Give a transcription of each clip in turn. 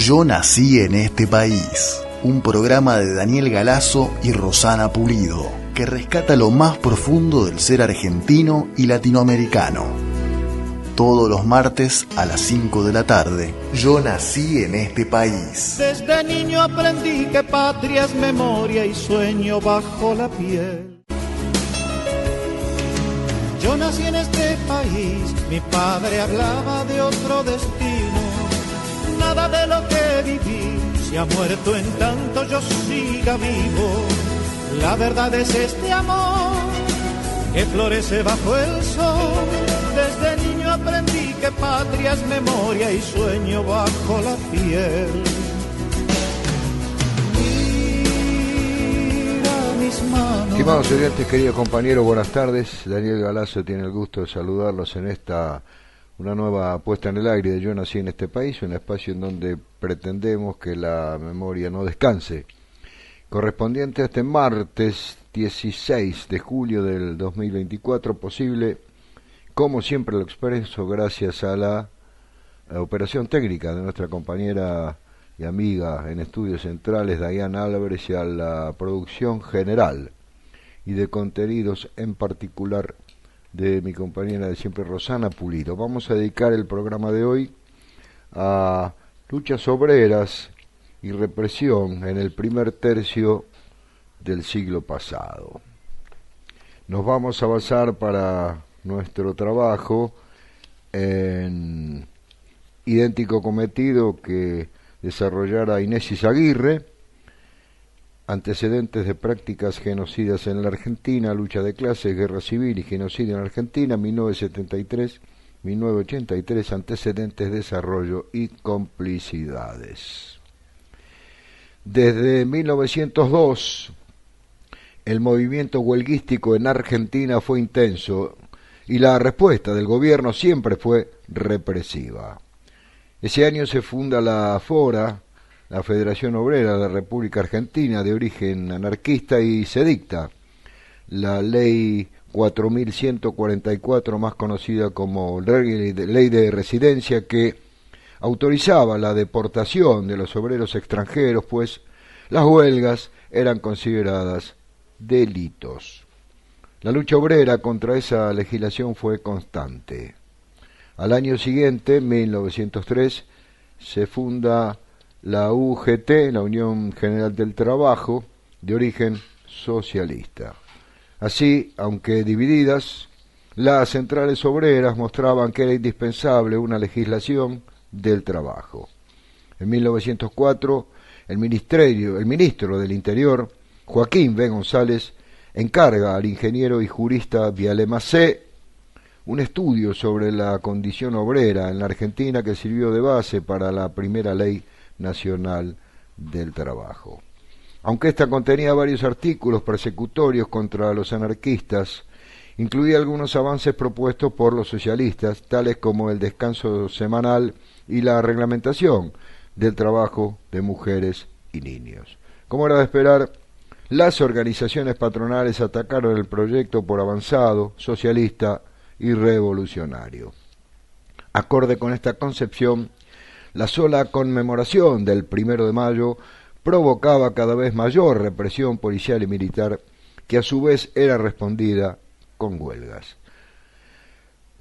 Yo nací en este país, un programa de Daniel Galazo y Rosana Pulido, que rescata lo más profundo del ser argentino y latinoamericano. Todos los martes a las 5 de la tarde, Yo nací en este país. Desde niño aprendí que patria es memoria y sueño bajo la piel. Yo nací en este país, mi padre hablaba de otro destino. Nada de lo que viví se ha muerto en tanto yo siga vivo. La verdad es este amor que florece bajo el sol. Desde niño aprendí que patria es memoria y sueño bajo la piel. Mira mis manos. Estimados oyentes, queridos compañeros, buenas tardes. Daniel Galazo tiene el gusto de saludarlos en una nueva puesta en el aire de Yo nací en este país, un espacio en donde pretendemos que la memoria no descanse. Correspondiente a este martes 16 de julio del 2024, posible, como siempre lo expreso, gracias a la operación técnica de nuestra compañera y amiga en estudios centrales, Dayana Álvarez, y a la producción general y de contenidos en particular de mi compañera de siempre, Rosana Pulido. Vamos a dedicar el programa de hoy a luchas obreras y represión en el primer tercio del siglo pasado. Nos vamos a basar para nuestro trabajo en idéntico cometido que desarrollara Inés Izaguirre, antecedentes de prácticas genocidas en la Argentina, lucha de clases, guerra civil y genocidio en Argentina, 1973-1983, antecedentes, desarrollo y complicidades. Desde 1902, el movimiento huelguístico en Argentina fue intenso y la respuesta del gobierno siempre fue represiva. Ese año se funda la FORA, la Federación Obrera de la República Argentina, de origen anarquista, y se dicta la Ley 4144, más conocida como Ley de Residencia, que autorizaba la deportación de los obreros extranjeros, pues las huelgas eran consideradas delitos. La lucha obrera contra esa legislación fue constante. Al año siguiente, 1903, se funda la UGT, la Unión General del Trabajo, de origen socialista. Así, aunque divididas, las centrales obreras mostraban que era indispensable una legislación del trabajo. En 1904, el ministro del Interior, Joaquín B. González, encarga al ingeniero y jurista Viale Macé un estudio sobre la condición obrera en la Argentina que sirvió de base para la primera ley nacional del trabajo. Aunque esta contenía varios artículos persecutorios contra los anarquistas, incluía algunos avances propuestos por los socialistas, tales como el descanso semanal y la reglamentación del trabajo de mujeres y niños. Como era de esperar, las organizaciones patronales atacaron el proyecto por avanzado, socialista y revolucionario. Acorde con esta concepción, la sola conmemoración del 1 de mayo provocaba cada vez mayor represión policial y militar, que a su vez era respondida con huelgas.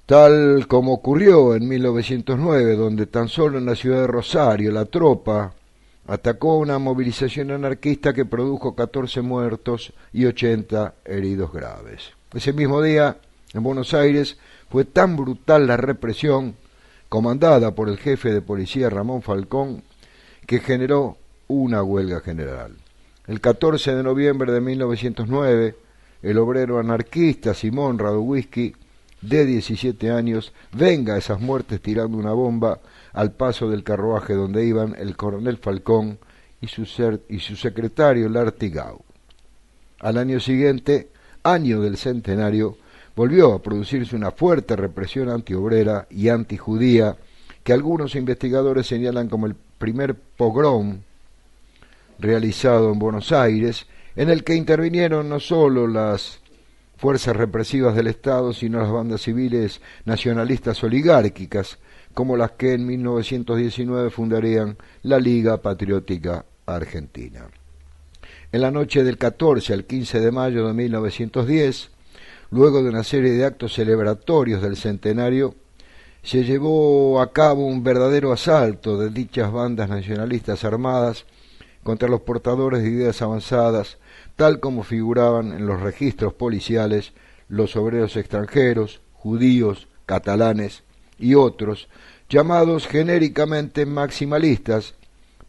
Tal como ocurrió en 1909, donde tan solo en la ciudad de Rosario la tropa atacó una movilización anarquista que produjo 14 muertos y 80 heridos graves. Ese mismo día, en Buenos Aires, fue tan brutal la represión, comandada por el jefe de policía Ramón Falcón, que generó una huelga general. El 14 de noviembre de 1909, el obrero anarquista Simón Radowisky, de 17 años, venga esas muertes tirando una bomba al paso del carruaje donde iban el coronel Falcón y su secretario Lartigau. Al año siguiente, año del centenario, volvió a producirse una fuerte represión antiobrera y antijudía que algunos investigadores señalan como el primer pogrom realizado en Buenos Aires, en el que intervinieron no solo las fuerzas represivas del Estado, sino las bandas civiles nacionalistas oligárquicas, como las que en 1919 fundarían la Liga Patriótica Argentina. En la noche del 14 al 15 de mayo de 1910, luego de una serie de actos celebratorios del centenario, se llevó a cabo un verdadero asalto de dichas bandas nacionalistas armadas contra los portadores de ideas avanzadas, tal como figuraban en los registros policiales los obreros extranjeros, judíos, catalanes y otros, llamados genéricamente maximalistas,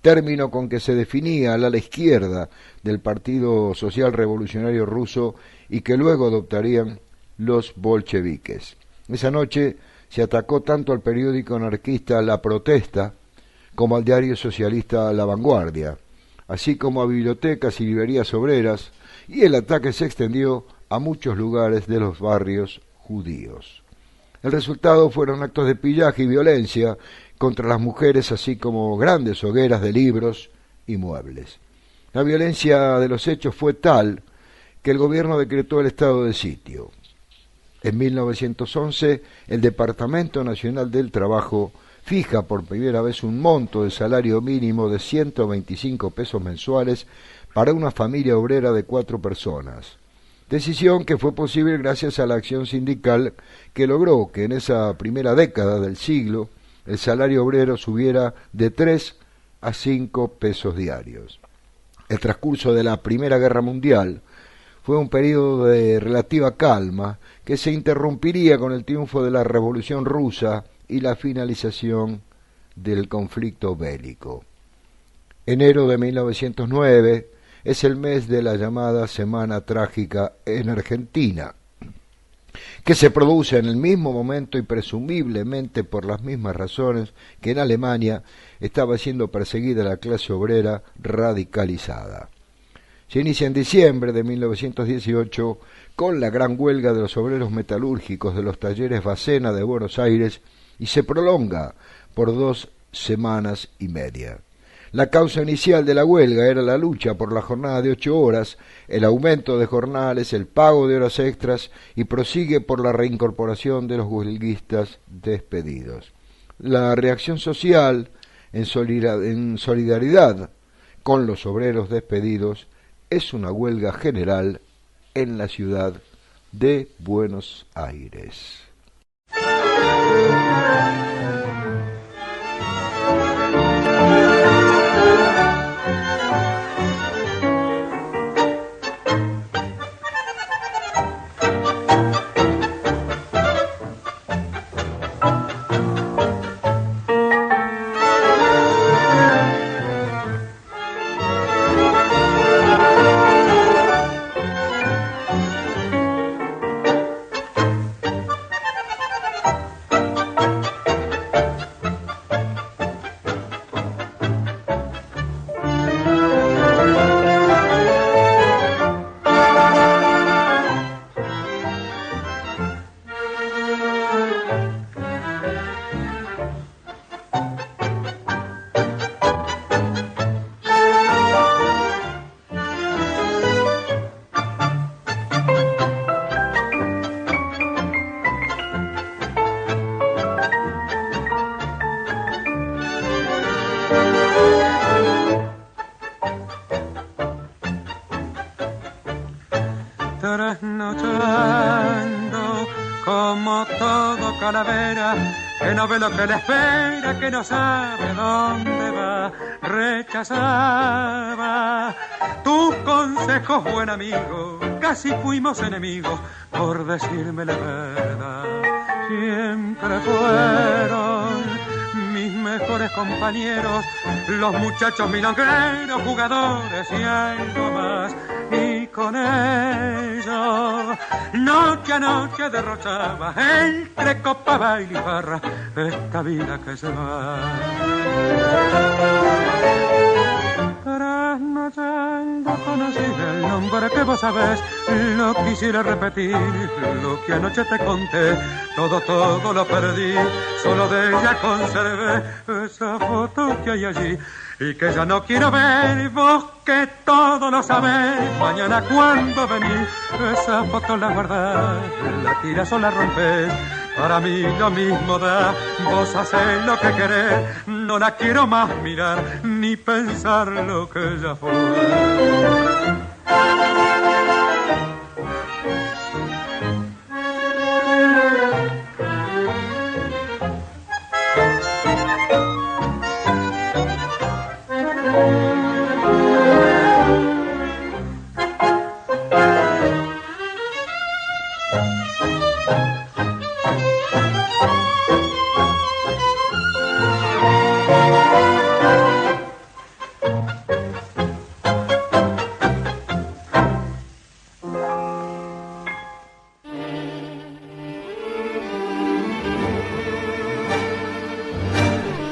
término con que se definía al ala izquierda del Partido Social Revolucionario Ruso y que luego adoptarían los bolcheviques. Esa noche se atacó tanto al periódico anarquista La Protesta como al diario socialista La Vanguardia, así como a bibliotecas y librerías obreras, y el ataque se extendió a muchos lugares de los barrios judíos. El resultado fueron actos de pillaje y violencia contra las mujeres, así como grandes hogueras de libros y muebles. La violencia de los hechos fue tal que el gobierno decretó el estado de sitio. En 1911, el Departamento Nacional del Trabajo fija por primera vez un monto de salario mínimo de 125 pesos mensuales para una familia obrera de 4 personas. Decisión que fue posible gracias a la acción sindical que logró que en esa primera década del siglo el salario obrero subiera de 3 a 5 pesos diarios. El transcurso de la Primera Guerra Mundial fue un periodo de relativa calma que se interrumpiría con el triunfo de la Revolución Rusa y la finalización del conflicto bélico. Enero de 1909 es el mes de la llamada Semana Trágica en Argentina, que se produce en el mismo momento y presumiblemente por las mismas razones que en Alemania estaba siendo perseguida la clase obrera radicalizada. Se inicia en diciembre de 1918 con la gran huelga de los obreros metalúrgicos de los talleres Bacena de Buenos Aires y se prolonga por 2 semanas y media. La causa inicial de la huelga era la lucha por la jornada de 8 horas, el aumento de jornales, el pago de horas extras y prosigue por la reincorporación de los huelguistas despedidos. La reacción social, en solidaridad con los obreros despedidos, es una huelga general en la ciudad de Buenos Aires. Trasnochando como todo calavera, que no ve lo que le espera, que no sabe dónde va, rechazaba tus consejos, buen amigo, casi fuimos enemigos por decirme la verdad. Siempre fueron mis mejores compañeros, los muchachos milongueros, jugadores y algo más. Y con ellos noche a noche derrochaba entre copa, baile y barra esta vida que se va. Trasnochando conocí el nombre que vos sabés, lo quisiera repetir, lo que anoche te conté, todo lo perdí, solo de ella conservé esa foto que hay allí y que ya no quiero ver, vos que todo lo sabés, mañana cuando venís, esa foto la guardás, la tirás o la rompés, para mí lo mismo da. Vos hacés lo que querés, no la quiero más mirar, ni pensar lo que ya fue.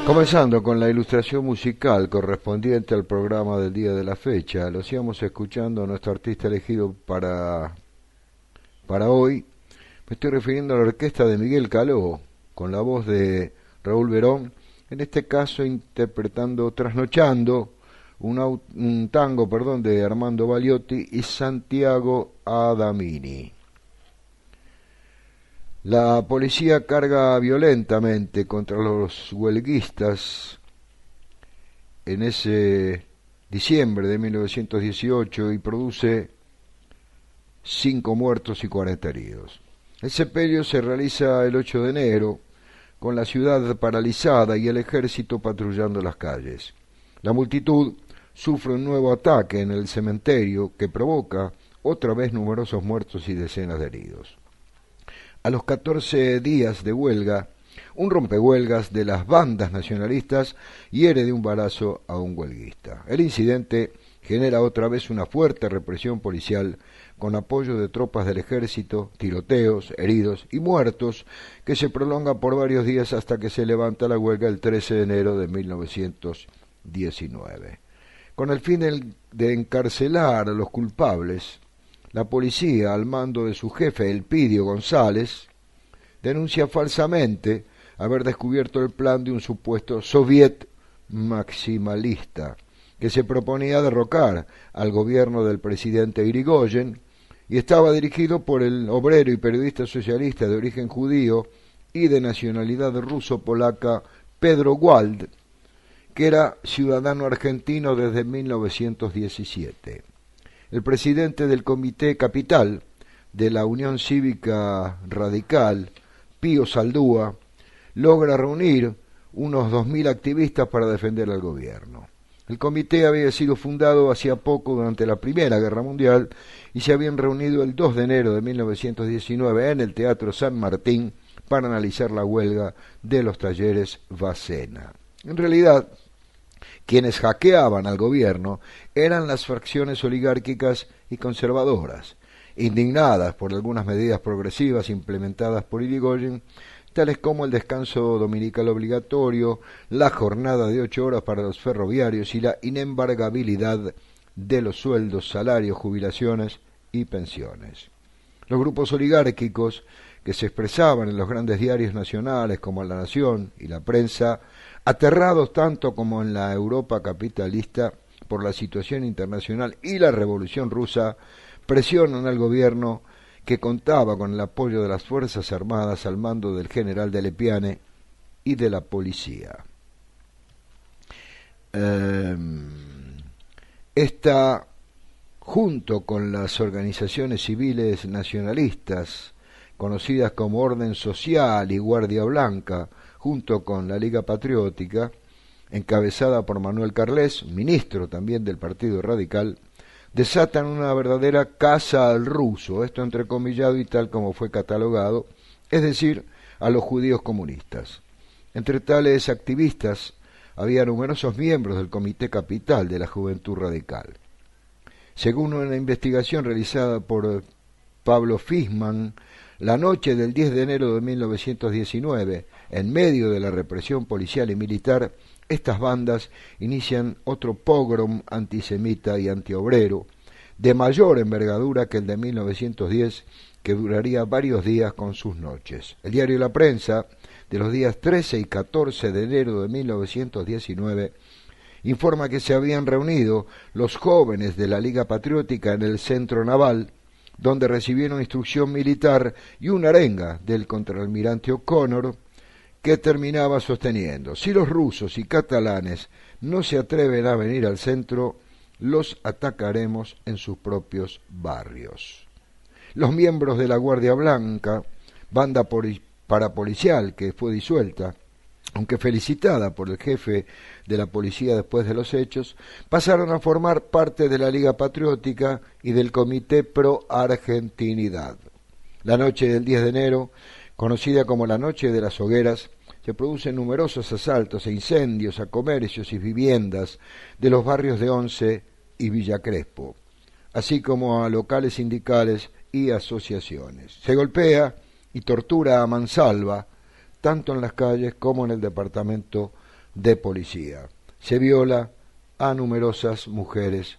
Comenzando con la ilustración musical correspondiente al programa del día de la fecha, lo íbamos escuchando a nuestro artista elegido para hoy. Me estoy refiriendo a la orquesta de Miguel Caló, con la voz de Raúl Verón, en este caso interpretando Trasnochando, un tango de Armando Baliotti y Santiago Adamini. La policía carga violentamente contra los huelguistas en ese diciembre de 1918 y produce 5 muertos y 40 heridos. El sepelio se realiza el 8 de enero, con la ciudad paralizada y el ejército patrullando las calles. La multitud sufre un nuevo ataque en el cementerio que provoca otra vez numerosos muertos y decenas de heridos. A los 14 días de huelga, un rompehuelgas de las bandas nacionalistas hiere de un balazo a un huelguista. El incidente genera otra vez una fuerte represión policial con apoyo de tropas del ejército, tiroteos, heridos y muertos que se prolonga por varios días hasta que se levanta la huelga el 13 de enero de 1919. Con el fin de encarcelar a los culpables, la policía, al mando de su jefe Elpidio González, denuncia falsamente haber descubierto el plan de un supuesto soviet maximalista que se proponía derrocar al gobierno del presidente Irigoyen y estaba dirigido por el obrero y periodista socialista de origen judío y de nacionalidad ruso-polaca Pedro Wald, que era ciudadano argentino desde 1917. El presidente del Comité Capital de la Unión Cívica Radical, Pío Saldúa, logra reunir unos 2.000 activistas para defender al gobierno. El comité había sido fundado hacía poco durante la Primera Guerra Mundial y se habían reunido el 2 de enero de 1919 en el Teatro San Martín para analizar la huelga de los talleres Bacena. En realidad, quienes hackeaban al gobierno eran las fracciones oligárquicas y conservadoras, indignadas por algunas medidas progresivas implementadas por Irigoyen, tales como el descanso dominical obligatorio, la jornada de 8 horas para los ferroviarios y la inembargabilidad de los sueldos, salarios, jubilaciones y pensiones. Los grupos oligárquicos que se expresaban en los grandes diarios nacionales como La Nación y La Prensa, aterrados tanto como en la Europa capitalista por la situación internacional y la Revolución Rusa, presionan al gobierno que contaba con el apoyo de las Fuerzas Armadas al mando del general de Lepiane y de la policía. Esta, junto con las organizaciones civiles nacionalistas, conocidas como Orden Social y Guardia Blanca, junto con la Liga Patriótica, encabezada por Manuel Carles, ministro también del Partido Radical, desatan una verdadera caza al ruso, esto entrecomillado y tal como fue catalogado, es decir, a los judíos comunistas. Entre tales activistas había numerosos miembros del Comité Capital de la Juventud Radical. Según una investigación realizada por Pablo Fisman, la noche del 10 de enero de 1919, en medio de la represión policial y militar, estas bandas inician otro pogrom antisemita y antiobrero, de mayor envergadura que el de 1910, que duraría varios días con sus noches. El diario La Prensa, de los días 13 y 14 de enero de 1919, informa que se habían reunido los jóvenes de la Liga Patriótica en el Centro Naval, donde recibieron instrucción militar y una arenga del contraalmirante O'Connor, que terminaba sosteniendo: si los rusos y catalanes no se atreven a venir al centro, los atacaremos en sus propios barrios. Los miembros de la Guardia Blanca, banda parapolicial que fue disuelta, aunque felicitada por el jefe de la policía después de los hechos, pasaron a formar parte de la Liga Patriótica y del Comité Pro Argentinidad. La noche del 10 de enero, conocida como la Noche de las Hogueras, se producen numerosos asaltos e incendios a comercios y viviendas de los barrios de Once y Villa Crespo, así como a locales sindicales y asociaciones. Se golpea y tortura a mansalva, tanto en las calles como en el departamento de policía. Se viola a numerosas mujeres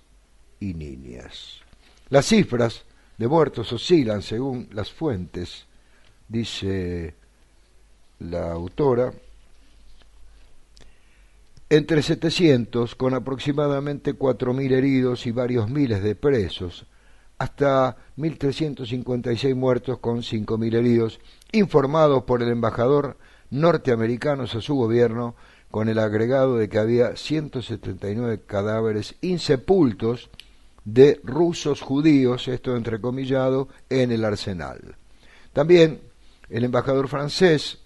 y niñas. Las cifras de muertos oscilan según las fuentes, dice la autora, entre 700, con aproximadamente 4.000 heridos y varios miles de presos, hasta 1.356 muertos con 5.000 heridos, informados por el embajador norteamericano a su gobierno, con el agregado de que había 179 cadáveres insepultos de rusos judíos, esto entrecomillado, en el arsenal. También el embajador francés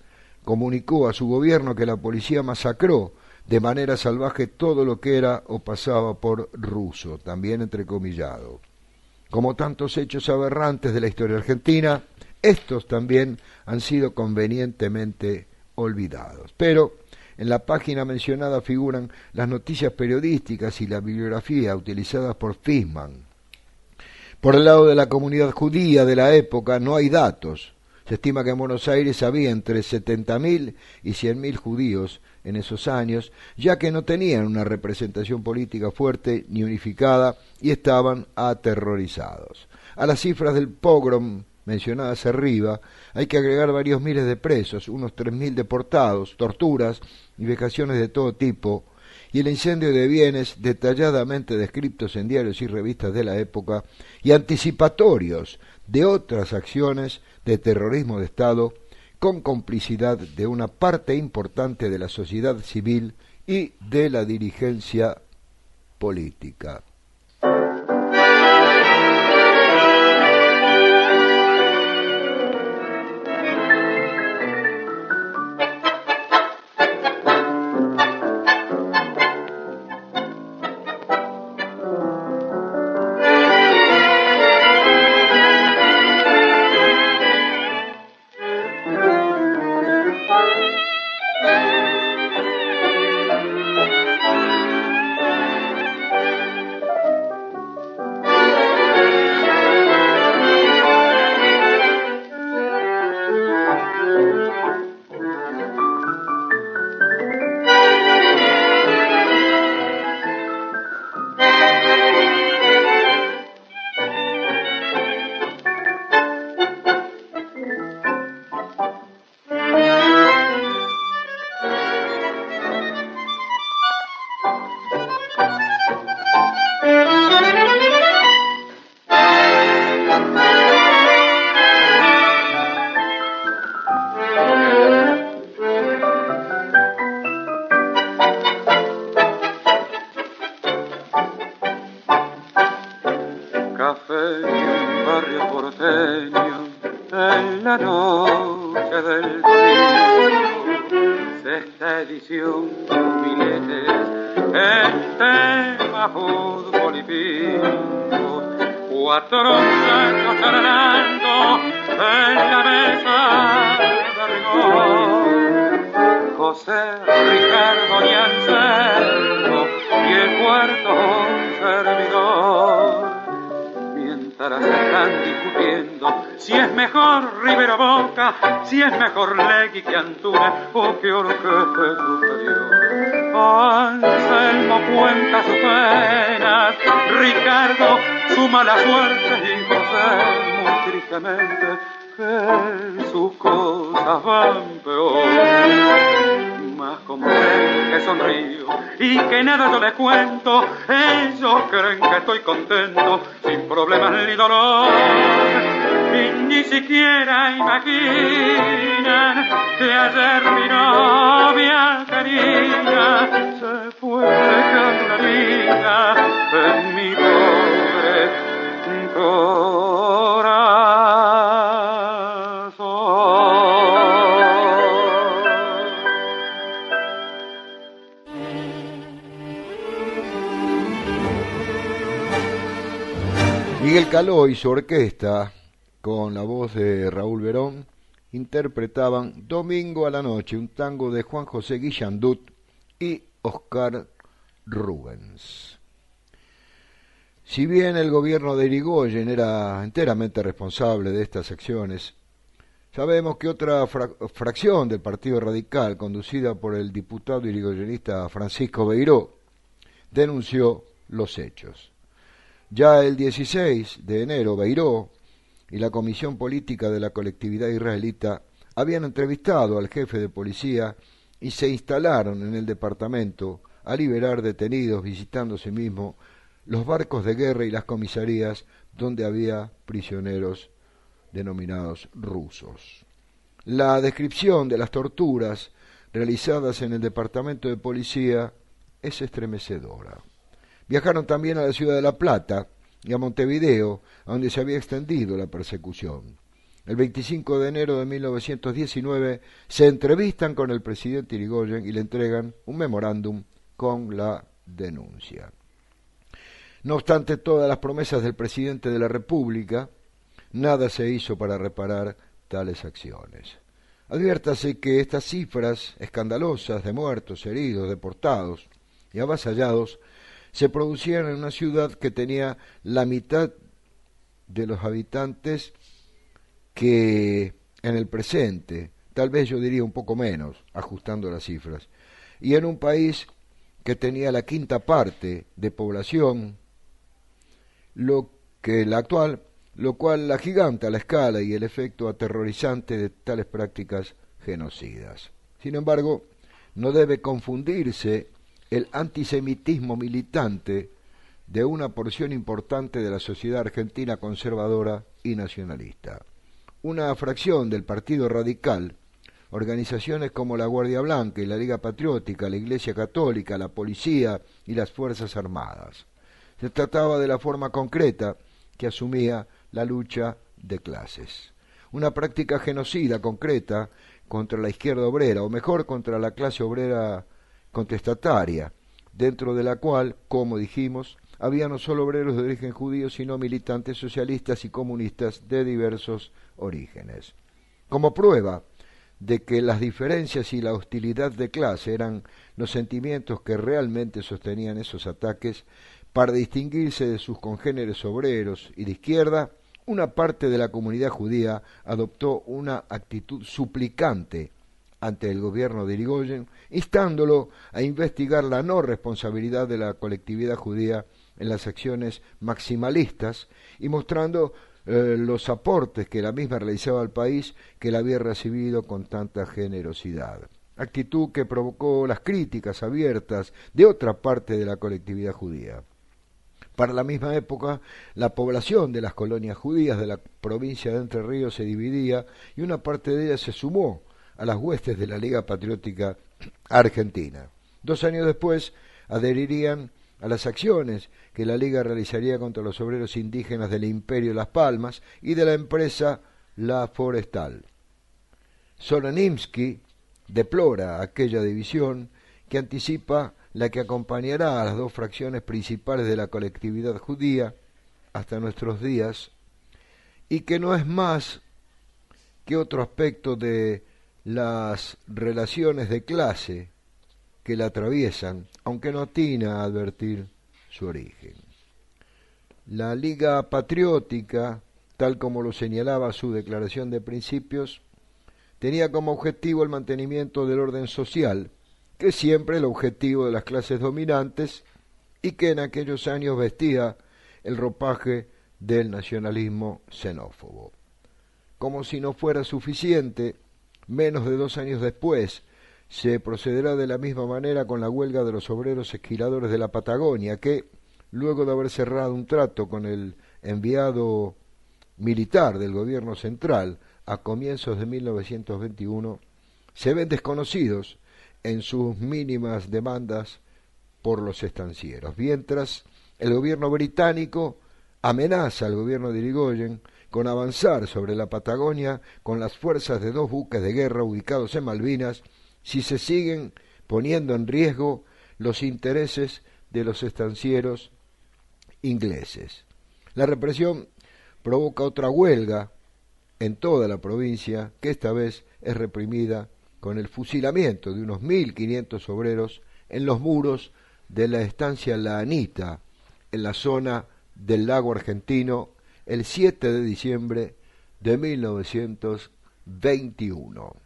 comunicó a su gobierno que la policía masacró de manera salvaje todo lo que era o pasaba por ruso, también entrecomillado. Como tantos hechos aberrantes de la historia argentina, estos también han sido convenientemente olvidados. Pero en la página mencionada figuran las noticias periodísticas y la bibliografía utilizadas por Fishman. Por el lado de la comunidad judía de la época no hay datos. Se estima que en Buenos Aires había entre 70.000 y 100.000 judíos en esos años, ya que no tenían una representación política fuerte ni unificada y estaban aterrorizados. A las cifras del pogrom mencionadas arriba hay que agregar varios miles de presos, unos 3.000 deportados, torturas y vejaciones de todo tipo, y el incendio de bienes detalladamente descritos en diarios y revistas de la época y anticipatorios de otras acciones de terrorismo de Estado con complicidad de una parte importante de la sociedad civil y de la dirigencia política. Si es mejor Legui que Antuna o que Orquesta superior. Anselmo cuenta sus penas, Ricardo su mala suerte y José muy tristemente que sus cosas van peor. Mas como ven que sonrío y que nada yo les cuento, ellos creen que estoy contento, sin problemas ni dolor, y ni siquiera imaginan que ayer mi novia querida se fue dejando la vida en mi pobre Miguel Caló y su orquesta, con la voz de Raúl Verón, interpretaban Domingo a la noche, un tango de Juan José Guillandut y Oscar Rubens. Si bien el gobierno de Irigoyen era enteramente responsable de estas acciones, sabemos que otra fracción del Partido Radical, conducida por el diputado irigoyenista Francisco Beiró, denunció los hechos. Ya el 16 de enero, Beiró y la Comisión Política de la Colectividad Israelita habían entrevistado al jefe de policía y se instalaron en el departamento a liberar detenidos, visitando asimismo los barcos de guerra y las comisarías donde había prisioneros denominados rusos. La descripción de las torturas realizadas en el departamento de policía es estremecedora. Viajaron también a la ciudad de La Plata y a Montevideo, donde se había extendido la persecución. El 25 de enero de 1919 se entrevistan con el presidente Irigoyen y le entregan un memorándum con la denuncia. No obstante todas las promesas del presidente de la República, nada se hizo para reparar tales acciones. Adviértase que estas cifras escandalosas de muertos, heridos, deportados y avasallados se producían en una ciudad que tenía la mitad de los habitantes que en el presente, tal vez yo diría un poco menos, ajustando las cifras, y en un país que tenía la quinta parte de población, lo que la actual, lo cual la agiganta la escala y el efecto aterrorizante de tales prácticas genocidas. Sin embargo, no debe confundirse el antisemitismo militante de una porción importante de la sociedad argentina conservadora y nacionalista. Una fracción del Partido Radical, organizaciones como la Guardia Blanca y la Liga Patriótica, la Iglesia Católica, la Policía y las Fuerzas Armadas. Se trataba de la forma concreta que asumía la lucha de clases. Una práctica genocida concreta contra la izquierda obrera, o mejor, contra la clase obrera contestataria, dentro de la cual, como dijimos, había no solo obreros de origen judío, sino militantes socialistas y comunistas de diversos orígenes. Como prueba de que las diferencias y la hostilidad de clase eran los sentimientos que realmente sostenían esos ataques, para distinguirse de sus congéneres obreros y de izquierda, una parte de la comunidad judía adoptó una actitud suplicante ante el gobierno de Irigoyen, instándolo a investigar la no responsabilidad de la colectividad judía en las acciones maximalistas y mostrando los aportes que la misma realizaba al país, que la había recibido con tanta generosidad. Actitud que provocó las críticas abiertas de otra parte de la colectividad judía. Para la misma época, la población de las colonias judías de la provincia de Entre Ríos se dividía y una parte de ella se sumó a las huestes de la Liga Patriótica Argentina. 2 años después adherirían a las acciones que la Liga realizaría contra los obreros indígenas del Imperio Las Palmas y de la empresa La Forestal. Solonimsky deplora aquella división que anticipa la que acompañará a las 2 fracciones principales de la colectividad judía hasta nuestros días y que no es más que otro aspecto de las relaciones de clase que la atraviesan, aunque no atina a advertir su origen. La Liga Patriótica, tal como lo señalaba su declaración de principios, tenía como objetivo el mantenimiento del orden social, que es siempre el objetivo de las clases dominantes y que en aquellos años vestía el ropaje del nacionalismo xenófobo. Como si no fuera suficiente, menos de 2 años después se procederá de la misma manera con la huelga de los obreros esquiladores de la Patagonia, que, luego de haber cerrado un trato con el enviado militar del gobierno central a comienzos de 1921, se ven desconocidos en sus mínimas demandas por los estancieros, mientras el gobierno británico amenaza al gobierno de Irigoyen con avanzar sobre la Patagonia con las fuerzas de 2 buques de guerra ubicados en Malvinas si se siguen poniendo en riesgo los intereses de los estancieros ingleses. La represión provoca otra huelga en toda la provincia, que esta vez es reprimida con el fusilamiento de unos 1.500 obreros en los muros de la estancia La Anita, en la zona del lago argentino, el 7 de diciembre de 1921.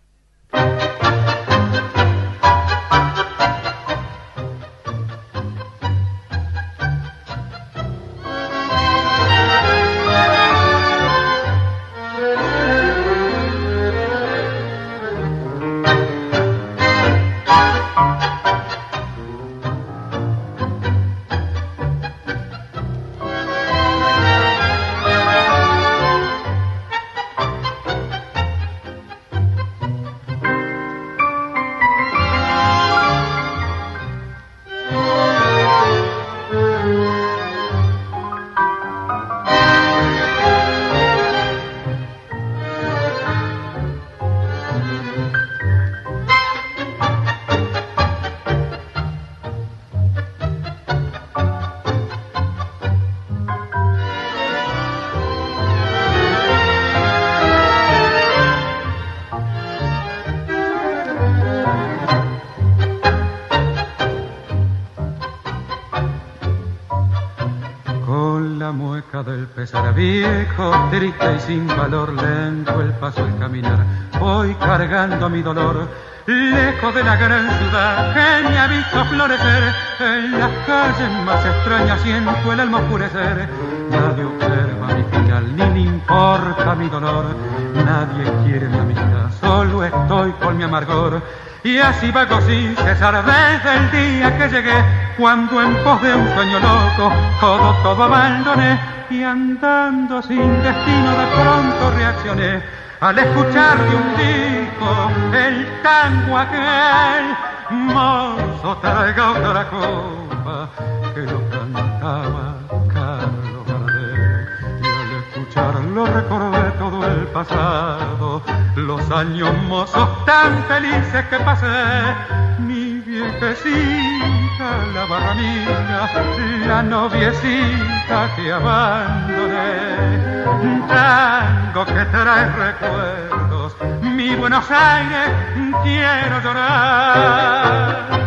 Pesar viejo, triste y sin valor, lento el paso al caminar, voy cargando mi dolor, lejos de la gran ciudad que me ha visto florecer, en las calles más extrañas siento el alma oscurecer, nadie observa mi final, ni le importa mi dolor, nadie quiere mi amistad, solo estoy con mi amargor, y así vago sin cesar desde el día que llegué, cuando en pos de un sueño loco todo abandoné, y andando sin destino de pronto reaccioné al escuchar de un disco el tango aquel, mozo traiga otra copa, que lo cantaba Carlos Gardel, y al escucharlo recordé todo el pasado, los años mozos tan felices que pasé, mi viejecita, la barramina, la noviecita que abandoné, un tango que trae recuerdos, mi Buenos Aires quiero llorar.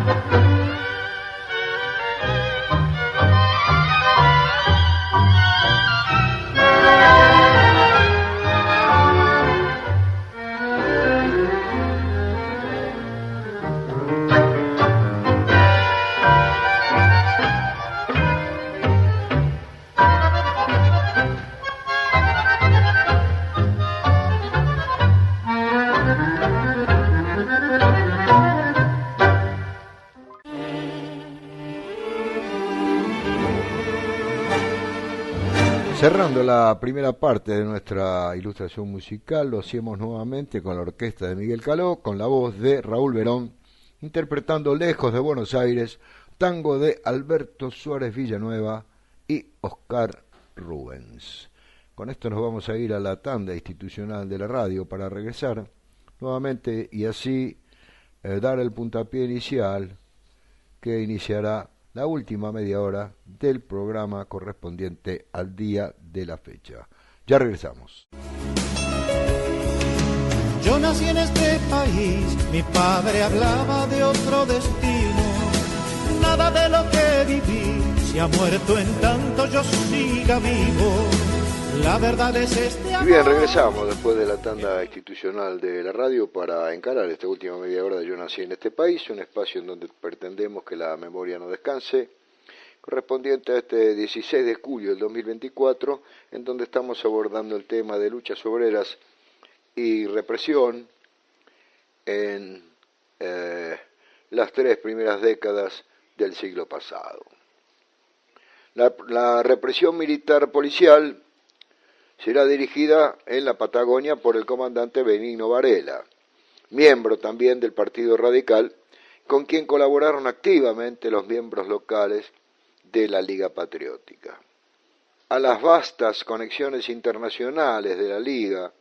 Cerrando la primera parte de nuestra ilustración musical, lo hacemos nuevamente con la orquesta de Miguel Caló, con la voz de Raúl Verón, interpretando Lejos de Buenos Aires, tango de Alberto Suárez Villanueva y Oscar Rubens. Con esto nos vamos a ir a la tanda institucional de la radio para regresar nuevamente y así dar el puntapié inicial que iniciará la última media hora del programa correspondiente al día de la fecha. Ya regresamos. Yo nací en este país, mi padre hablaba de otro destino. Nada de lo que viví se ha muerto en tanto yo siga vivo. La verdad es este amor. Bien, regresamos después de la tanda institucional de la radio para encarar esta última media hora de Yo nací en este país, un espacio en donde pretendemos que la memoria no descanse, correspondiente a este 16 de julio del 2024, en donde estamos abordando el tema de luchas obreras y represión en las 3 primeras décadas del siglo pasado. La represión militar policial será dirigida en la Patagonia por el comandante Benigno Varela, miembro también del Partido Radical, con quien colaboraron activamente los miembros locales de la Liga Patriótica. A las vastas conexiones internacionales de la Liga,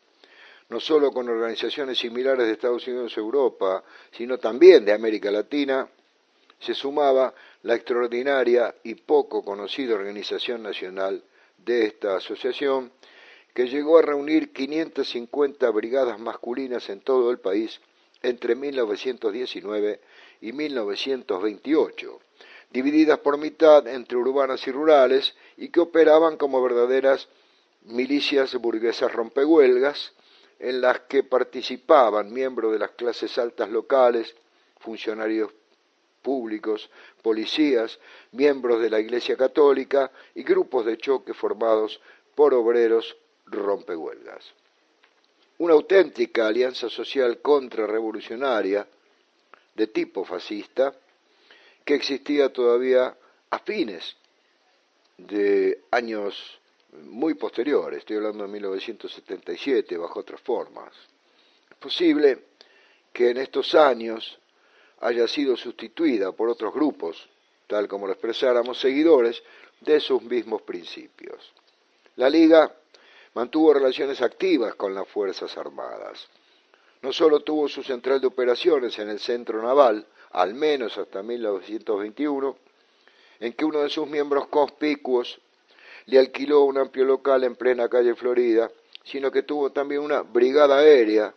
no solo con organizaciones similares de Estados Unidos y Europa, sino también de América Latina, se sumaba la extraordinaria y poco conocida Organización Nacional de esta asociación, que llegó a reunir 550 brigadas masculinas en todo el país entre 1919 y 1928, divididas por mitad entre urbanas y rurales, y que operaban como verdaderas milicias burguesas rompehuelgas, en las que participaban miembros de las clases altas locales, funcionarios públicos, policías, miembros de la Iglesia Católica y grupos de choque formados por obreros rompehuelgas. Una auténtica alianza social contrarrevolucionaria de tipo fascista que existía todavía a fines de años muy posteriores, estoy hablando de 1977, bajo otras formas. Es posible que en estos años haya sido sustituida por otros grupos, tal como lo expresáramos, seguidores de sus mismos principios. La Liga mantuvo relaciones activas con las Fuerzas Armadas. No solo tuvo su central de operaciones en el centro naval, al menos hasta 1921, en que uno de sus miembros conspicuos le alquiló un amplio local en plena calle Florida, sino que tuvo también una brigada aérea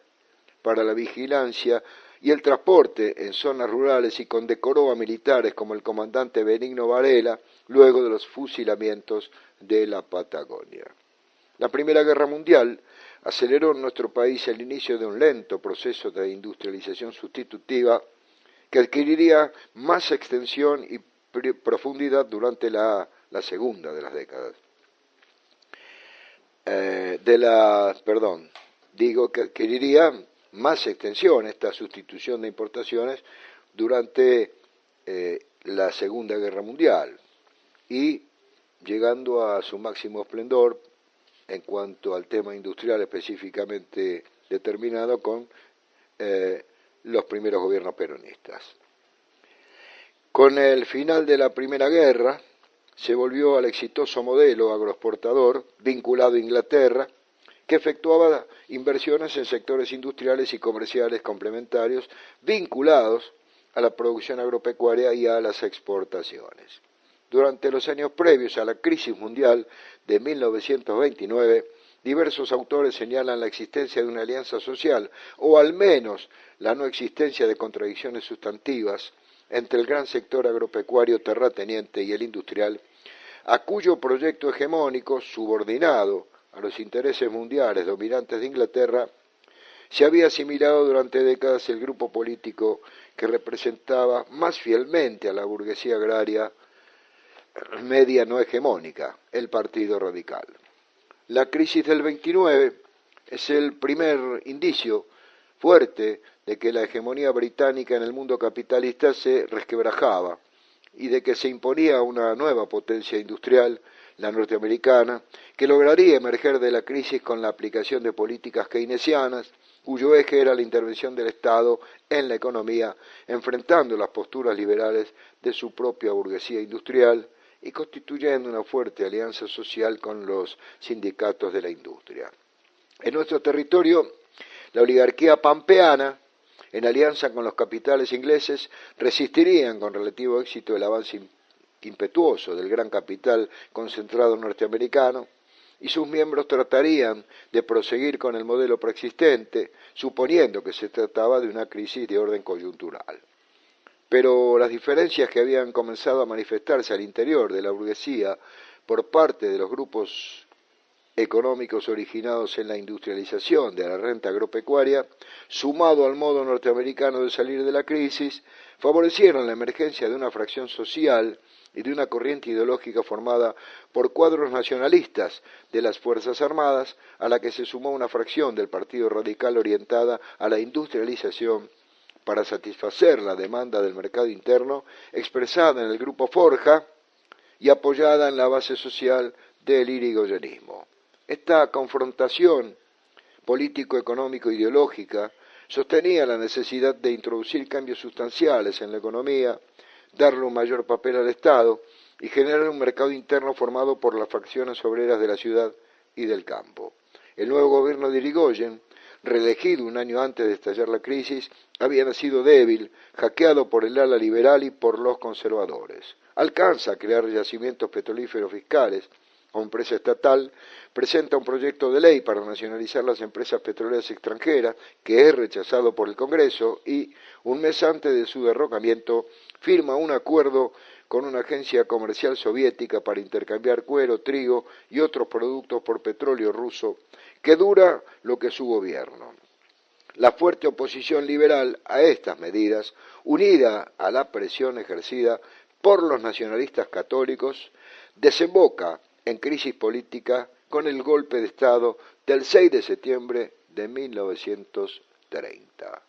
para la vigilancia y el transporte en zonas rurales, y condecoró a militares como el comandante Benigno Varela luego de los fusilamientos de la Patagonia. La Primera Guerra Mundial aceleró en nuestro país el inicio de un lento proceso de industrialización sustitutiva que adquiriría más extensión y profundidad durante la segunda de las décadas. Digo que adquiriría más extensión esta sustitución de importaciones durante la Segunda Guerra Mundial y llegando a su máximo esplendor en cuanto al tema industrial específicamente determinado con los primeros gobiernos peronistas. Con el final de la Primera Guerra se volvió al exitoso modelo agroexportador vinculado a Inglaterra, que efectuaba inversiones en sectores industriales y comerciales complementarios vinculados a la producción agropecuaria y a las exportaciones. Durante los años previos a la crisis mundial de 1929, diversos autores señalan la existencia de una alianza social, o al menos la no existencia de contradicciones sustantivas entre el gran sector agropecuario terrateniente y el industrial, a cuyo proyecto hegemónico, subordinado a los intereses mundiales dominantes de Inglaterra, se había asimilado durante décadas el grupo político que representaba más fielmente a la burguesía agraria media no hegemónica, el Partido Radical. La crisis del 29 es el primer indicio fuerte de que la hegemonía británica en el mundo capitalista se resquebrajaba y de que se imponía una nueva potencia industrial, la norteamericana, que lograría emerger de la crisis con la aplicación de políticas keynesianas, cuyo eje era la intervención del Estado en la economía, enfrentando las posturas liberales de su propia burguesía industrial y constituyendo una fuerte alianza social con los sindicatos de la industria. En nuestro territorio, la oligarquía pampeana, en alianza con los capitales ingleses, resistirían con relativo éxito el avance impetuoso del gran capital concentrado norteamericano, y sus miembros tratarían de proseguir con el modelo preexistente, suponiendo que se trataba de una crisis de orden coyuntural. Pero las diferencias que habían comenzado a manifestarse al interior de la burguesía por parte de los grupos económicos originados en la industrialización de la renta agropecuaria, sumado al modo norteamericano de salir de la crisis, favorecieron la emergencia de una fracción social y de una corriente ideológica formada por cuadros nacionalistas de las Fuerzas Armadas, a la que se sumó una fracción del Partido Radical orientada a la industrialización para satisfacer la demanda del mercado interno expresada en el Grupo Forja y apoyada en la base social del irigoyenismo. Esta confrontación político-económico-ideológica sostenía la necesidad de introducir cambios sustanciales en la economía, darle un mayor papel al Estado y generar un mercado interno formado por las facciones obreras de la ciudad y del campo. El nuevo gobierno de Irigoyen, reelegido un año antes de estallar la crisis, había nacido débil, hackeado por el ala liberal y por los conservadores. Alcanza a crear yacimientos petrolíferos fiscales como empresa estatal, presenta un proyecto de ley para nacionalizar las empresas petroleras extranjeras, que es rechazado por el Congreso, y un mes antes de su derrocamiento firma un acuerdo con una agencia comercial soviética para intercambiar cuero, trigo y otros productos por petróleo ruso, que dura lo que su gobierno. La fuerte oposición liberal a estas medidas, unida a la presión ejercida por los nacionalistas católicos, desemboca en crisis política con el golpe de Estado del 6 de septiembre de 1930.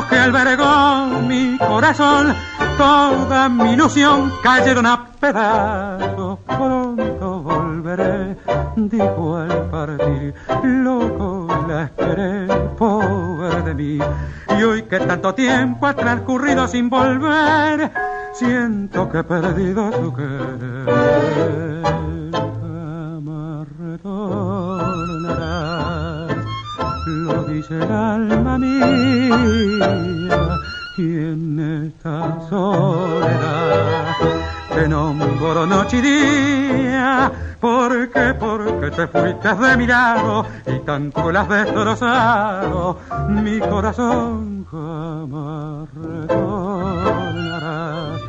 Que albergó mi corazón, toda mi ilusión cayeron a pedazos. Pronto volveré, dijo al partir, loco la esperé, pobre de mí. Y hoy que tanto tiempo ha transcurrido sin volver, siento que he perdido su querer. Jamás retornarás, lo dice el alma mía, y en esta soledad te nombro noche y día, porque te fuiste de mi lado y tanto las destrozado, mi corazón jamás retornarás,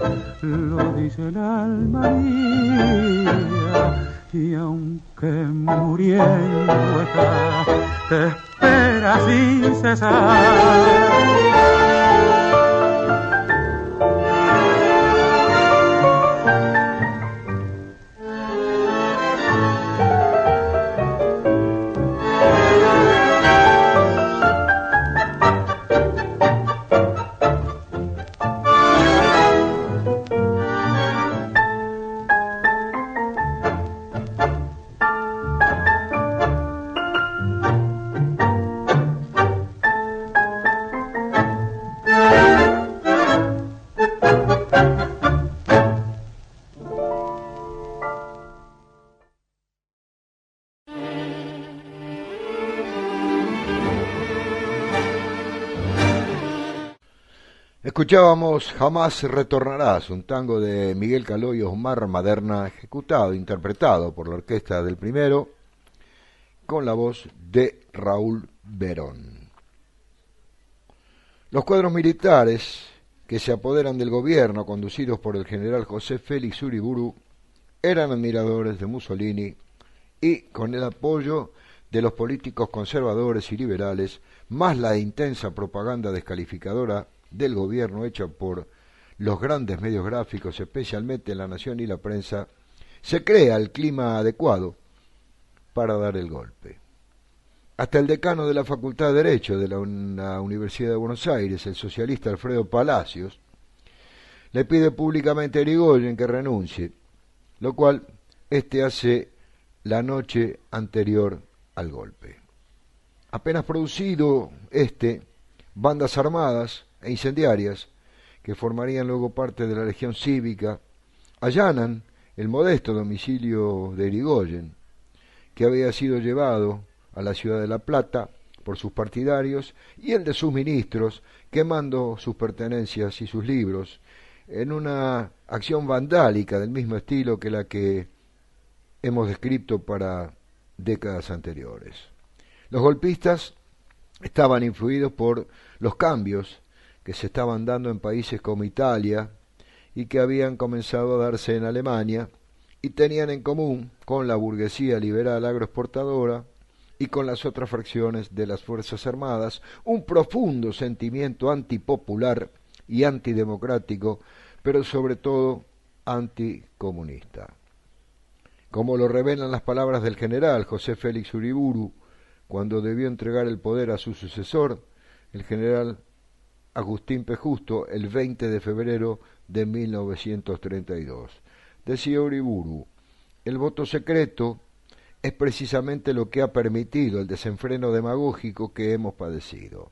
lo dice el alma mía, y aunque muriendo está, te espera sin cesar. Escuchábamos Jamás retornarás, un tango de Miguel Caló y Osmar Maderna, ejecutado, interpretado por la orquesta del Primero, con la voz de Raúl Verón. Los cuadros militares que se apoderan del gobierno, conducidos por el general José Félix Uriburu, eran admiradores de Mussolini y, con el apoyo de los políticos conservadores y liberales, más la intensa propaganda descalificadora del gobierno hecha por los grandes medios gráficos, especialmente La Nación y la prensa, se crea el clima adecuado para dar el golpe. Hasta el decano de la Facultad de Derecho de la Universidad de Buenos Aires, el socialista Alfredo Palacios, le pide públicamente a Irigoyen que renuncie, lo cual éste hace la noche anterior al golpe. Apenas producido bandas armadas e incendiarias, que formarían luego parte de la Legión Cívica, allanan el modesto domicilio de Irigoyen, que había sido llevado a la ciudad de La Plata por sus partidarios y el de sus ministros, quemando sus pertenencias y sus libros, en una acción vandálica del mismo estilo que la que hemos descrito para décadas anteriores. Los golpistas estaban influidos por los cambios que se estaban dando en países como Italia y que habían comenzado a darse en Alemania, y tenían en común con la burguesía liberal agroexportadora y con las otras fracciones de las Fuerzas Armadas un profundo sentimiento antipopular y antidemocrático, pero sobre todo anticomunista. Como lo revelan las palabras del general José Félix Uriburu cuando debió entregar el poder a su sucesor, el general Agustín P. Justo, el 20 de febrero de 1932. Decía Uriburu: el voto secreto es precisamente lo que ha permitido el desenfreno demagógico que hemos padecido.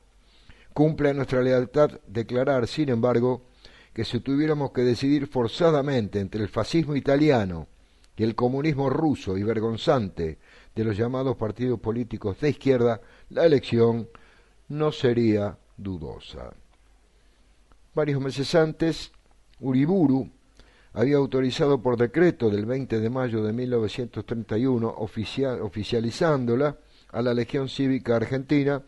Cumple a nuestra lealtad declarar, sin embargo, que si tuviéramos que decidir forzadamente entre el fascismo italiano y el comunismo ruso y vergonzante de los llamados partidos políticos de izquierda, la elección no sería dudosa. Varios meses antes, Uriburu había autorizado por decreto del 20 de mayo de 1931, oficializándola a la Legión Cívica Argentina,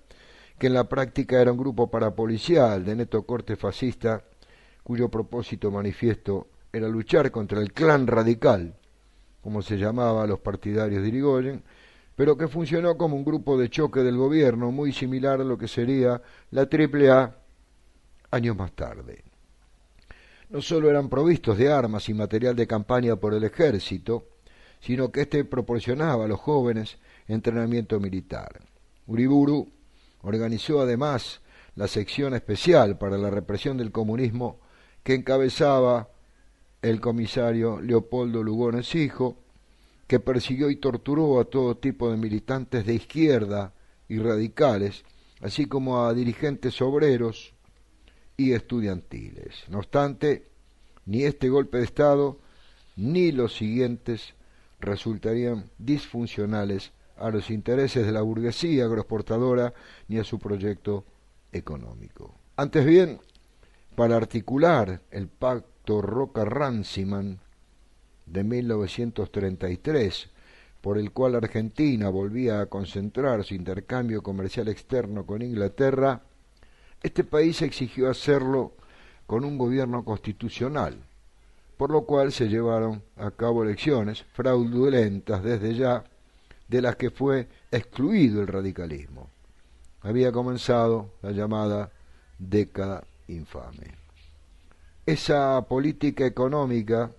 que en la práctica era un grupo parapolicial de neto corte fascista, cuyo propósito manifiesto era luchar contra el clan radical, como se llamaba a los partidarios de Irigoyen, pero que funcionó como un grupo de choque del gobierno muy similar a lo que sería la AAA años más tarde. No solo eran provistos de armas y material de campaña por el ejército, sino que éste proporcionaba a los jóvenes entrenamiento militar. Uriburu organizó además la sección especial para la represión del comunismo que encabezaba el comisario Leopoldo Lugones hijo, que persiguió y torturó a todo tipo de militantes de izquierda y radicales, así como a dirigentes obreros y estudiantiles. No obstante, ni este golpe de Estado ni los siguientes resultarían disfuncionales a los intereses de la burguesía agroexportadora ni a su proyecto económico. Antes bien, para articular el pacto Roca-Ranciman de 1933, por el cual Argentina volvía a concentrar su intercambio comercial externo con Inglaterra, este país exigió hacerlo con un gobierno constitucional, por lo cual se llevaron a cabo elecciones fraudulentas desde ya, de las que fue excluido el radicalismo. Había comenzado la llamada década infame. Esa política económica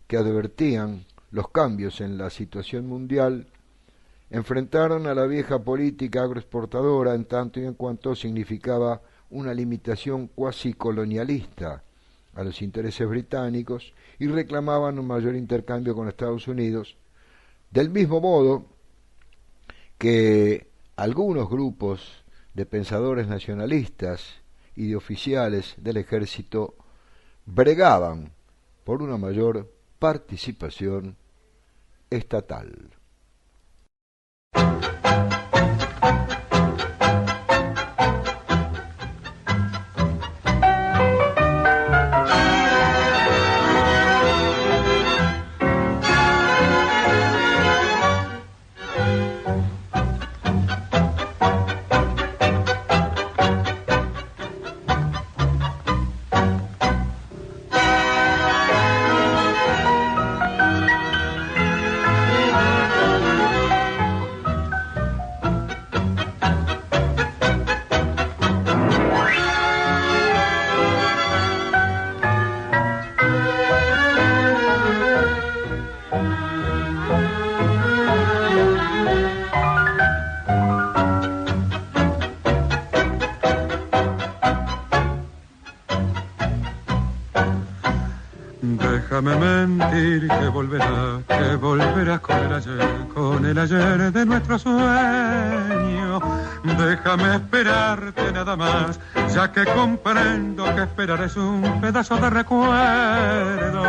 que advertían los cambios en la situación mundial enfrentaron a la vieja política agroexportadora en tanto y en cuanto significaba una limitación cuasi colonialista a los intereses británicos y reclamaban un mayor intercambio con Estados Unidos, del mismo modo que algunos grupos de pensadores nacionalistas y de oficiales del ejército bregaban por una mayor participación estatal. Déjame mentir que volverás con el ayer de nuestro sueño, déjame esperarte nada más, ya que comprendo que esperar es un pedazo de recuerdo.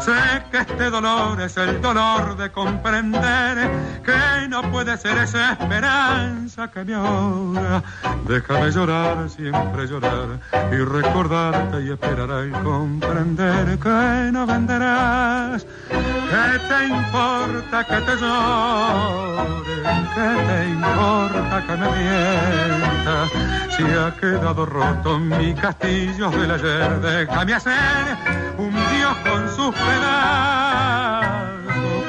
Sé que este dolor es el dolor de comprender que no puede ser esa esperanza que me ahoga. Déjame llorar, siempre llorar, y recordarte y esperar y comprender que no venderás. ¿Qué te importa que te llore? ¿Qué te importa que me mientas? Si ha quedado roto mi castillo del ayer, déjame hacer un Dios con sus pedazos.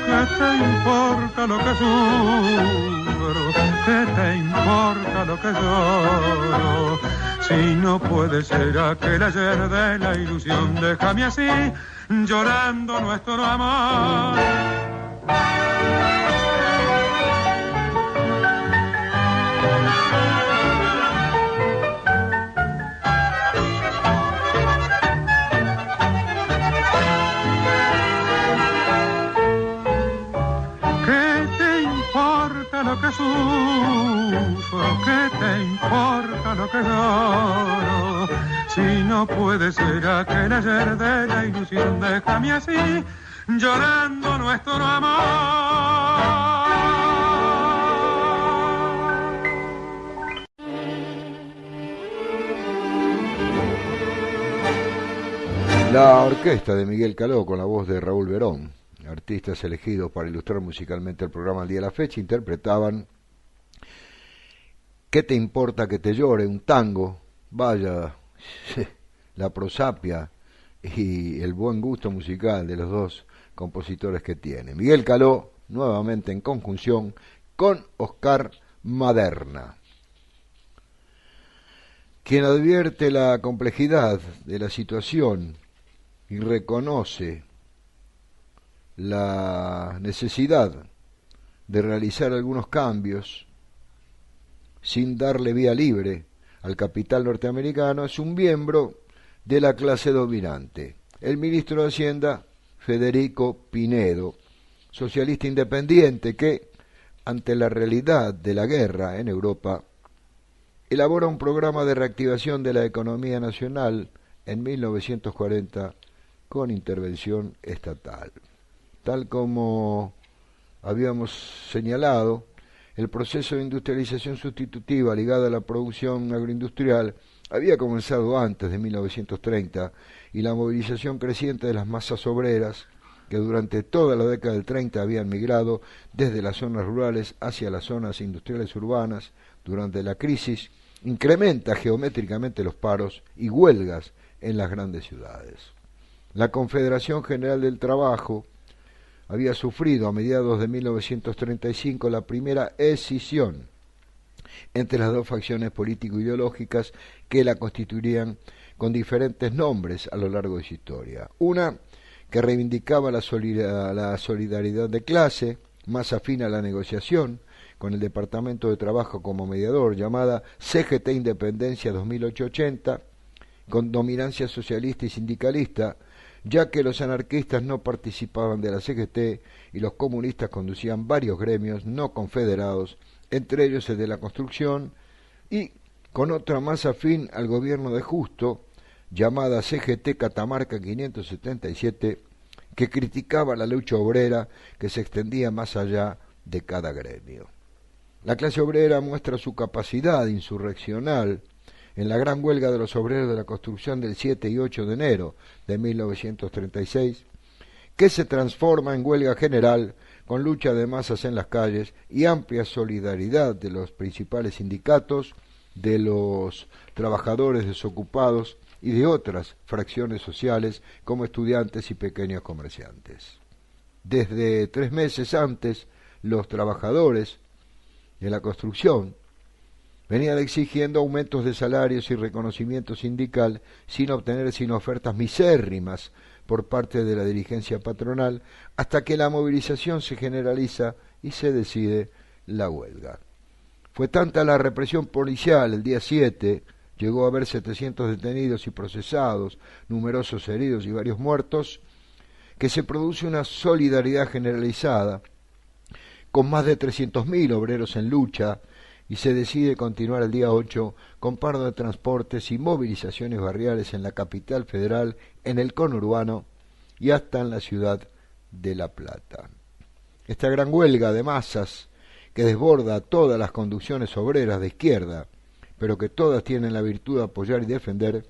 ¿Qué te importa lo que sufro? ¿Qué te importa lo que lloro? Si no puede ser aquel ayer de la ilusión, déjame así, llorando nuestro amor. Lo que sufro, ¿qué te importa lo que lloro? Si no puede ser aquel ayer de la ilusión, déjame así, llorando nuestro amor. La orquesta de Miguel Caló con la voz de Raúl Verón, artistas elegidos para ilustrar musicalmente el programa al día de la fecha, interpretaban ¿Qué te importa que te llore? Un tango. Vaya, la prosapia y el buen gusto musical de los dos compositores que tiene. Miguel Caló, nuevamente en conjunción con Oscar Maderna. Quien advierte la complejidad de la situación y reconoce la necesidad de realizar algunos cambios sin darle vía libre al capital norteamericano es un miembro de la clase dominante, el ministro de Hacienda Federico Pinedo, socialista independiente que, ante la realidad de la guerra en Europa, elabora un programa de reactivación de la economía nacional en 1940 con intervención estatal. Tal como habíamos señalado, el proceso de industrialización sustitutiva ligado a la producción agroindustrial había comenzado antes de 1930 y la movilización creciente de las masas obreras, que durante toda la década del 30 habían migrado desde las zonas rurales hacia las zonas industriales urbanas durante la crisis, incrementa geométricamente los paros y huelgas en las grandes ciudades. La Confederación General del Trabajo había sufrido a mediados de 1935 la primera escisión entre las dos facciones político-ideológicas que la constituirían con diferentes nombres a lo largo de su historia. Una que reivindicaba la solidaridad de clase, más afín a la negociación, con el Departamento de Trabajo como mediador, llamada CGT Independencia 2008-80, con dominancia socialista y sindicalista, ya que los anarquistas no participaban de la CGT y los comunistas conducían varios gremios no confederados, entre ellos el de la construcción, y con otra más afín al gobierno de Justo, llamada CGT Catamarca 577, que criticaba la lucha obrera que se extendía más allá de cada gremio. La clase obrera muestra su capacidad insurreccional en la gran huelga de los obreros de la construcción del 7 y 8 de enero de 1936, que se transforma en huelga general con lucha de masas en las calles y amplia solidaridad de los principales sindicatos, de los trabajadores desocupados y de otras fracciones sociales como estudiantes y pequeños comerciantes. Desde 3 meses antes, los trabajadores de la construcción venían exigiendo aumentos de salarios y reconocimiento sindical sin obtener sino ofertas misérrimas por parte de la dirigencia patronal, hasta que la movilización se generaliza y se decide la huelga. Fue tanta la represión policial el día 7, llegó a haber 700 detenidos y procesados, numerosos heridos y varios muertos, que se produce una solidaridad generalizada, con más de 300.000 obreros en lucha, y se decide continuar el día 8 con paro de transportes y movilizaciones barriales en la capital federal, en el conurbano y hasta en la ciudad de La Plata. Esta gran huelga de masas que desborda todas las conducciones obreras de izquierda, pero que todas tienen la virtud de apoyar y defender,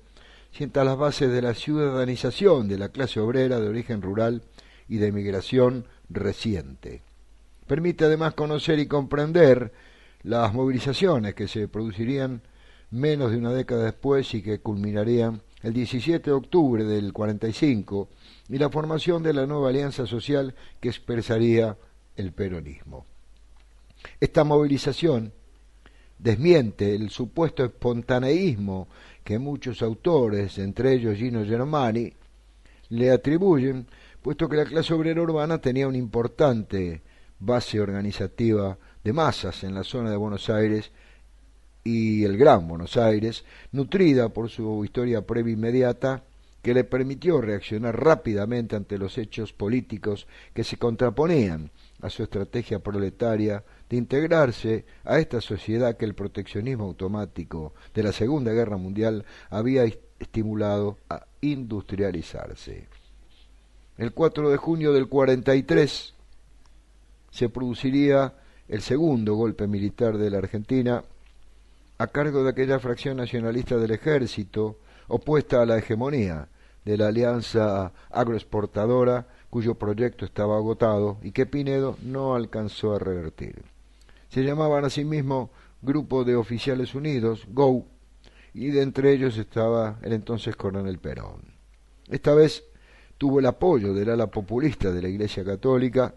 sienta las bases de la ciudadanización de la clase obrera de origen rural y de migración reciente. Permite además conocer y comprender las movilizaciones que se producirían menos de una década después y que culminarían el 17 de octubre del 45 y la formación de la nueva alianza social que expresaría el peronismo. Esta movilización desmiente el supuesto espontaneísmo que muchos autores, entre ellos Gino Germani, le atribuyen, puesto que la clase obrera urbana tenía una importante base organizativa de masas en la zona de Buenos Aires y el Gran Buenos Aires, nutrida por su historia previa inmediata, que le permitió reaccionar rápidamente ante los hechos políticos que se contraponían a su estrategia proletaria de integrarse a esta sociedad que el proteccionismo automático de la Segunda Guerra Mundial había estimulado a industrializarse. El 4 de junio del 43 se produciría el segundo golpe militar de la Argentina a cargo de aquella fracción nacionalista del ejército opuesta a la hegemonía de la alianza agroexportadora, cuyo proyecto estaba agotado y que Pinedo no alcanzó a revertir. Se llamaban a sí mismo Grupo de Oficiales Unidos, GO, y de entre ellos estaba el entonces coronel Perón. Esta vez tuvo el apoyo del ala populista de la Iglesia Católica,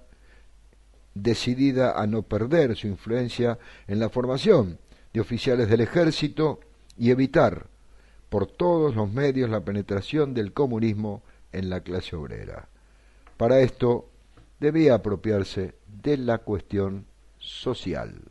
decidida a no perder su influencia en la formación de oficiales del ejército y evitar por todos los medios la penetración del comunismo en la clase obrera. Para esto debía apropiarse de la cuestión social.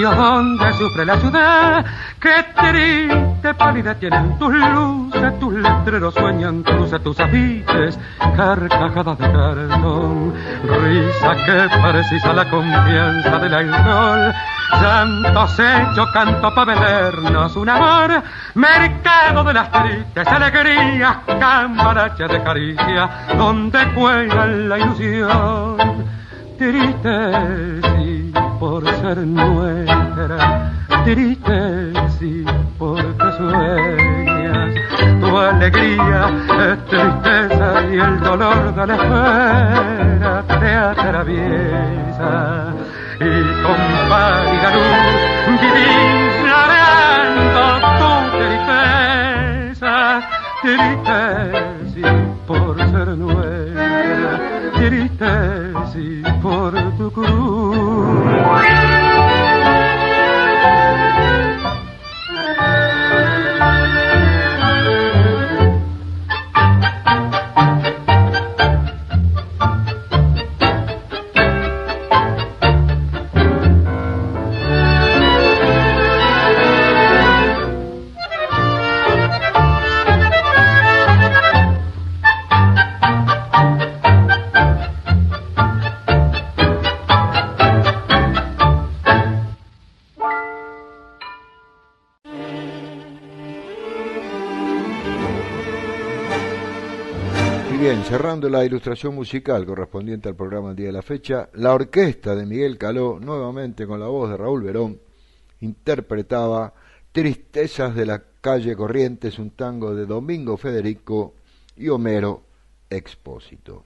Donde sufre la ciudad, qué triste pálida tienen tus luces, tus letreros sueñan cruces, tus afiches, carcajadas de cartón, risa que precisa la confianza del alcohol, llantos hechos, canto pa' vendernos un amor, mercado de las tristes alegrías, cambarache de caricia, donde cuelga la ilusión, triste sí por ser nuestra, triste sí porque sueñas, tu alegría es tristeza y el dolor de la espera te atraviesa, y con pálida luz vivís llorando tu tristeza, triste sí por ser nuestra, triste sí por tu cruz. cerrando la ilustración musical correspondiente al programa del día de la fecha, la orquesta de Miguel Caló, nuevamente con la voz de Raúl Verón, interpretaba Tristezas de la calle Corrientes, un tango de Domingo Federico y Homero Expósito.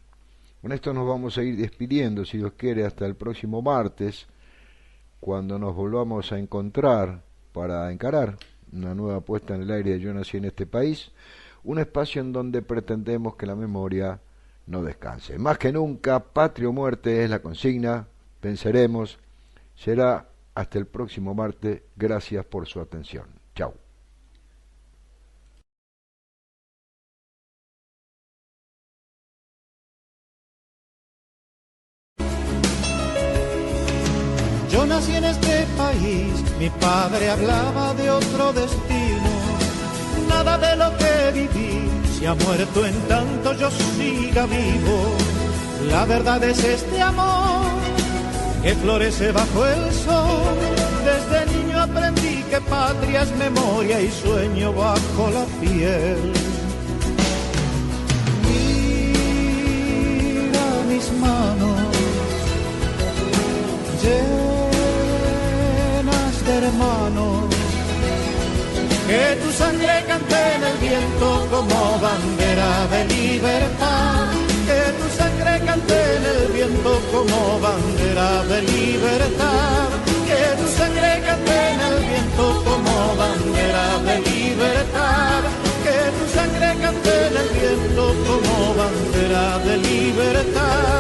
Con esto nos vamos a ir despidiendo, si Dios quiere, hasta el próximo martes, cuando nos volvamos a encontrar para encarar una nueva puesta en el aire de Yo Nací en este país, un espacio en donde pretendemos que la memoria no descanse. Más que nunca, patria o muerte es la consigna, venceremos, será hasta el próximo martes, gracias por su atención. Chau. Yo nací en este país, mi padre hablaba de otro destino. Nada de lo que viví se ha muerto en tanto yo siga vivo. La verdad es este amor que florece bajo el sol. Desde niño aprendí que patria es memoria y sueño bajo la piel. Mira mis manos llenas de hermanos, que tu sangre cante en el viento como bandera de libertad. Que tu sangre cante en el viento como bandera de libertad. Que tu sangre cante en el viento como bandera de libertad. Que tu sangre cante en el viento como bandera de libertad.